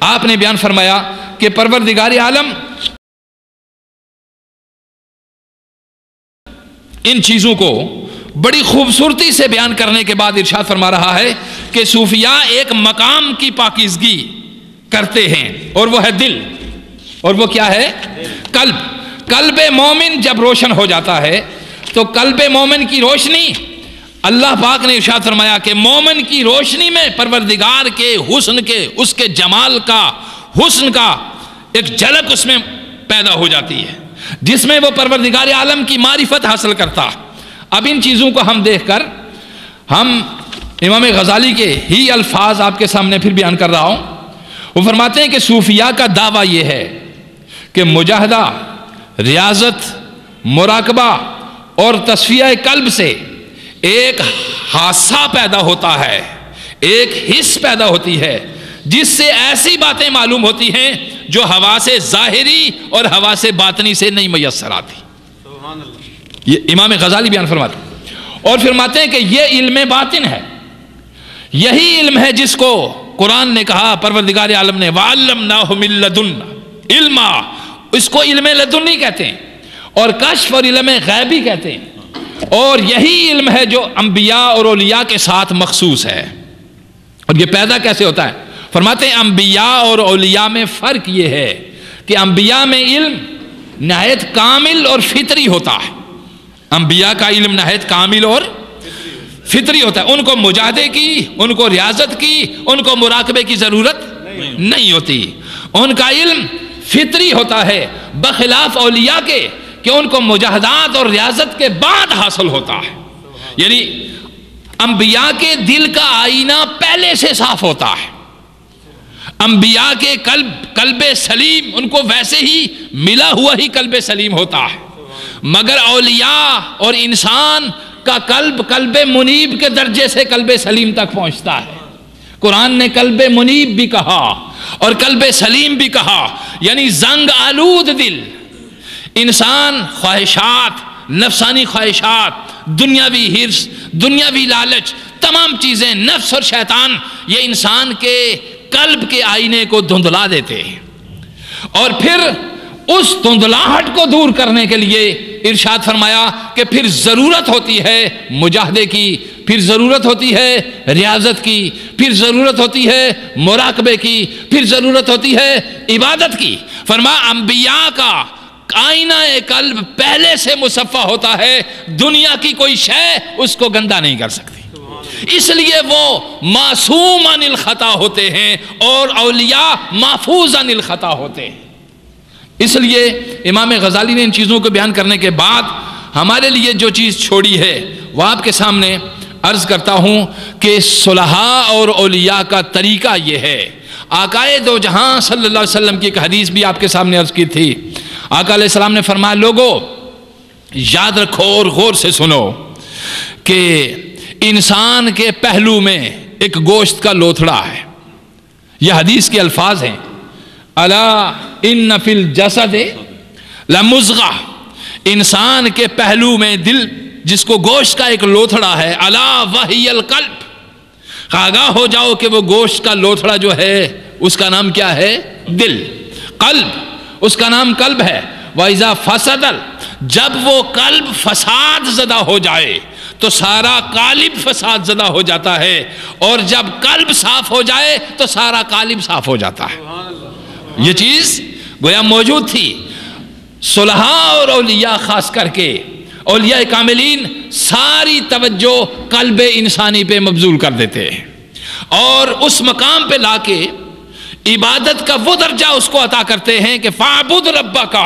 آپ نے بیان فرمایا کہ پروردگار عالم ان چیزوں کو بڑی خوبصورتی سے بیان کرنے کے بعد ارشاد فرما رہا ہے کہ صوفیاء ایک مقام کی پاکیزگی کرتے ہیں، اور وہ ہے دل، اور وہ کیا ہے؟ قلب۔ قلب مومن جب روشن ہو جاتا ہے تو قلب مومن کی روشنی، اللہ پاک نے ارشاد فرمایا کہ مومن کی روشنی میں پروردگار کے حسن کے، اس کے جمال کا، حسن کا ایک جھلک اس میں پیدا ہو جاتی ہے، جس میں وہ پروردگار عالم کی معرفت حاصل کرتا۔ اب ان چیزوں کو ہم دیکھ کر ہم امام غزالی کے ہی الفاظ آپ کے سامنے پھر بیان کر رہا ہوں۔ وہ فرماتے ہیں کہ صوفیاء کا دعویٰ یہ ہے کہ مجاہدہ، ریاضت، مراقبہ اور تصفیہ قلب سے ایک حادثہ پیدا ہوتا ہے، ایک حس پیدا ہوتی ہے، جس سے ایسی باتیں معلوم ہوتی ہیں جو حواس ظاہری اور حواس باطنی سے نہیں میسر آتی۔ یہ امام غزالی بیان فرماتے ہیں، اور فرماتے ہیں کہ یہ علم باطن ہے، یہی علم ہے جس کو قرآن نے کہا، پروردگار عالم نے وَعَلَّمْنَاهُ مِن لَدُنَّا علما، اس کو علم لدنی کہتے ہیں، اور کشف اور علم غیبی کہتے ہیں، اور یہی علم ہے جو انبیاء اور اولیاء کے ساتھ مخصوص ہے۔ اور یہ پیدا کیسے ہوتا ہے؟ فرماتے ہیں انبیاء اور اولیاء میں فرق یہ ہے کہ انبیاء میں علم نہایت کامل اور فطری ہوتا ہے، انبیاء کا علم نہایت کامل اور فطری ہوتا ہے، ان کو مجاہدے کی، ان کو ریاضت کی، ان کو مراقبے کی ضرورت نہیں ہوتی، ان کا علم فطری ہوتا ہے، بخلاف اولیاء کے کہ ان کو مجاہدات اور ریاضت کے بعد حاصل ہوتا ہے۔ یعنی انبیاء کے دل کا آئینہ پہلے سے صاف ہوتا ہے، انبیاء کے قلب سلیم ان کو ویسے ہی ملا ہوا ہی قلب سلیم ہوتا ہے، مگر اولیاء اور انسان کا قلب منیب کے درجے سے قلب سلیم تک پہنچتا ہے۔ قرآن نے قلب منیب بھی کہا اور قلب سلیم بھی کہا، یعنی زنگ آلود دل، انسان خواہشات، نفسانی خواہشات، دنیاوی حرص، دنیاوی لالچ، تمام چیزیں، نفس اور شیطان، یہ انسان کے قلب کے آئینے کو دھندلا دیتے ہیں، اور پھر اس دھندلاہٹ کو دور کرنے کے لیے ارشاد فرمایا کہ پھر ضرورت ہوتی ہے مجاہدے کی، پھر ضرورت ہوتی ہے ریاضت کی، پھر ضرورت ہوتی ہے مراقبے کی، پھر ضرورت ہوتی ہے عبادت کی۔ فرمایا انبیاء کا آئینہ قلب پہلے سے مصفہ ہوتا ہے، دنیا کی کوئی شے اس کو گندا نہیں کر سکتی، اس لیے وہ معصوم عن الخطا ہوتے ہیں اور اولیاء محفوظ عن الخطا ہوتے ہیں۔ اس لیے امام غزالی نے ان چیزوں کو بیان کرنے کے بعد ہمارے لیے جو چیز چھوڑی ہے وہ آپ کے سامنے عرض کرتا ہوں کہ صلحاء اور اولیاء کا طریقہ یہ ہے۔ آقائے دو جہاں صلی اللہ علیہ وسلم کی ایک حدیث بھی آپ کے سامنے عرض کی تھی، آقا علیہ السلام نے فرمایا لوگو یاد رکھو اور غور سے سنو کہ انسان کے پہلو میں ایک گوشت کا لوتھڑا ہے، یہ حدیث کے الفاظ ہیں، الا ان فی الجسد لمضغہ، انسان کے پہلو میں دل جس کو گوشت کا ایک لوتھڑا ہے، الا وہی القلب، آگاہ ہو جاؤ کہ وہ گوشت کا لوتھڑا جو ہے اس کا نام کیا ہے؟ دل، قلب، اس کا نام قلب ہے۔ وَإِذَا فَسَدَ، جب وہ قلب فساد زدہ ہو جائے تو سارا قالب فساد زدہ ہو جاتا ہے، اور جب قلب صاف ہو جائے تو سارا قالب صاف ہو جاتا ہے۔ یہ چیز گویا موجود تھی۔ صلحاء اور اولیاء خاص کر کے اولیاء کاملین ساری توجہ قلب انسانی پہ مبذول کر دیتے ہیں، اور اس مقام پہ لا کے عبادت کا وہ درجہ اس کو عطا کرتے ہیں کہ فَاعْبُدْ رَبَّكَ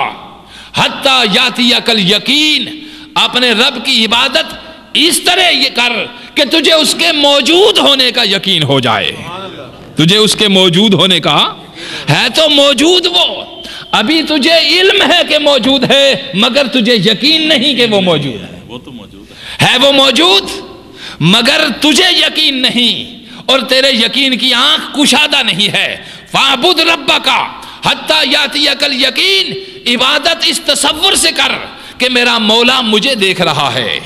حَتَّى يَأْتِيَكَ الْيَقِينُ، اپنے رب کی عبادت اس طرح یہ کر کہ تجھے اس کے موجود ہونے کا یقین ہو جائے، تجھے اس کے موجود ہونے کا ہے تو موجود، وہ ابھی تجھے علم ہے کہ موجود ہے مگر تجھے یقین نہیں کہ وہ موجود ہے، وہ تو موجود ہے، وہ موجود مگر تجھے یقین نہیں، اور تیرے یقین کی آنکھ کشادہ نہیں ہے۔ فَاعْبُدْ رَبَّكَ حَتَّى يَأْتِيَكَ الْيَقِينُ، عبادت اس تصور سے کر کہ میرا مولا مجھے دیکھ رہا ہے،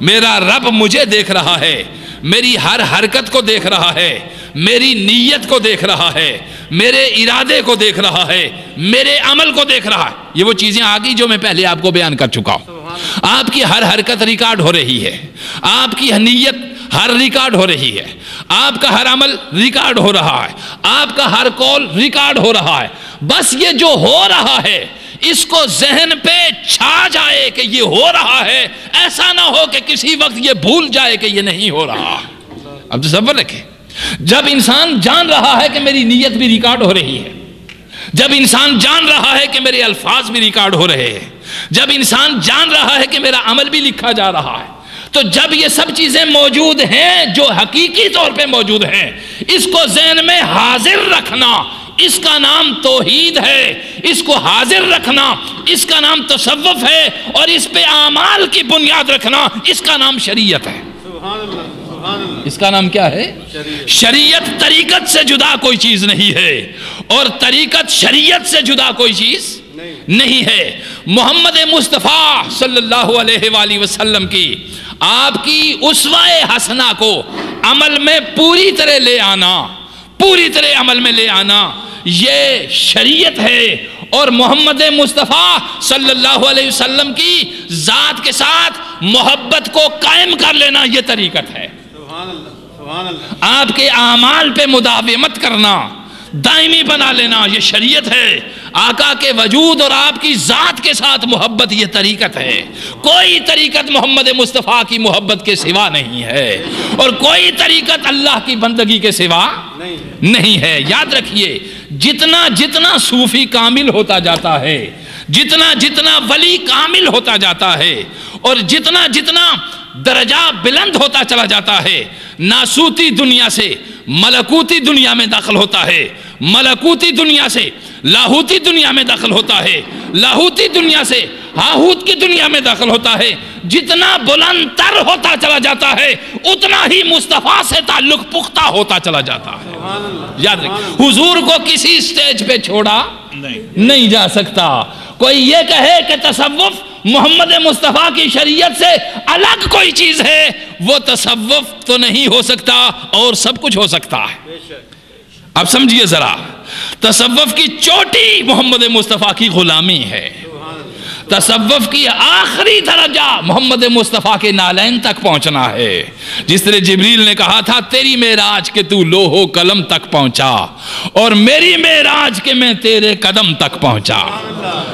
میرا رب مجھے دیکھ رہا ہے، میری ہر حرکت کو دیکھ رہا ہے، میری نیت کو دیکھ رہا ہے، میرے ارادے کو دیکھ رہا ہے، میرے عمل کو دیکھ رہا ہے۔ یہ وہ چیزیں آ گئی جو میں پہلے آپ کو بیان کر چکا ہوں۔ آپ کی ہر حرکت ریکارڈ ہو رہی ہے، آپ کی نیت ہر ریکارڈ ہو رہی ہے، آپ کا ہر عمل ریکارڈ ہو رہا ہے، آپ کا ہر قول ریکارڈ ہو رہا ہے۔ بس یہ جو ہو رہا ہے اس کو ذہن پہ چھا جائے کہ یہ ہو رہا ہے، ایسا نہ ہو کہ کسی وقت یہ بھول جائے کہ یہ نہیں ہو رہا۔ اب تصور رکھیں، جب انسان جان رہا ہے کہ میری نیت بھی ریکارڈ ہو رہی ہے، جب انسان جان رہا ہے کہ میرے الفاظ بھی ریکارڈ ہو رہے ہیں، جب انسان جان رہا ہے کہ میرا عمل بھی لکھا جا رہا ہے، تو جب یہ سب چیزیں موجود ہیں جو حقیقی طور پہ موجود ہیں، اس کو ذہن میں حاضر رکھنا، اس کا نام توحید ہے۔ اس کو حاضر رکھنا، اس کا نام تصوف ہے، اور اس پہ اعمال کی بنیاد رکھنا، اس کا نام شریعت ہے۔ اس کا نام کیا ہے؟ شریعت طریقت سے جدا کوئی چیز نہیں ہے، اور طریقت شریعت سے جدا کوئی چیز نہیں ہے۔ محمد مصطفیٰ صلی اللہ علیہ وآلہ وسلم کی، آپ کی اسوہ حسنہ کو عمل میں پوری طرح لے آنا، پوری طرح عمل میں لے آنا، یہ شریعت ہے۔ اور محمد مصطفیٰ صلی اللہ علیہ وسلم کی ذات کے ساتھ محبت کو قائم کر لینا، یہ طریقت ہے۔ آپ کے اعمال پہ مداومت کرنا، دائمی بنا لینا، یہ شریعت ہے۔ آقا کے وجود اور آپ کی ذات کے ساتھ محبت، یہ طریقت ہے۔ کوئی طریقت محمد مصطفیٰ کی محبت کے سوا نہیں ہے، اور کوئی طریقت اللہ کی بندگی کے سوا نہیں ہے۔ یاد رکھیے، جتنا جتنا صوفی کامل ہوتا جاتا ہے، جتنا جتنا ولی کامل ہوتا جاتا ہے، اور جتنا جتنا درجہ بلند ہوتا چلا جاتا ہے، ناسوتی دنیا سے ملکوتی دنیا میں داخل ہوتا ہے، ملکوتی دنیا سے لاہوتی دنیا میں داخل ہوتا ہے، لاہوتی دنیا سے ہاہوت کی دنیا میں داخل ہوتا ہے۔ جتنا بلند تر ہوتا چلا جاتا ہے، اتنا ہی مصطفیٰ سے تعلق پختہ ہوتا چلا جاتا ہے۔ یاد رکھیں، حضور کو کسی سٹیج پہ چھوڑا نہیں جا سکتا۔ کوئی یہ کہے کہ تصوف محمد مصطفیٰ کی شریعت سے الگ کوئی چیز ہے، وہ تصوف تو نہیں ہو سکتا، اور سب کچھ ہو سکتا ہے۔ اب سمجھیے ذرا، تصوف کی چوٹی محمد مصطفیٰ کی غلامی ہے، تصوف کی آخری درجہ محمد مصطفیٰ کے نالین تک پہنچنا ہے۔ جس طرح جبریل نے کہا تھا تیری معراج کے تو لوح و قلم تک پہنچا، اور میری معراج کے میں تیرے قدم تک پہنچا۔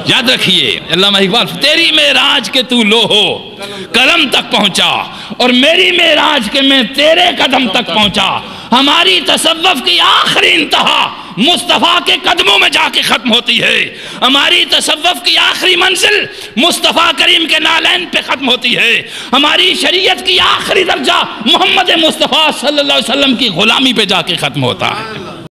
یاد رکھیے علامہ اقبال، تیری معراج کے تو لوح و قلم تک پہنچا، اور میری معراج کے میں تیرے قدم تک پہنچا۔ ہماری تصوف کی آخری انتہا مصطفیٰ کے قدموں میں جا کے ختم ہوتی ہے، ہماری تصوف کی آخری منزل مصطفیٰ کریم کے نالین پہ ختم ہوتی ہے، ہماری شریعت کی آخری درجہ محمد مصطفیٰ صلی اللہ علیہ وسلم کی غلامی پہ جا کے ختم ہوتا ہے۔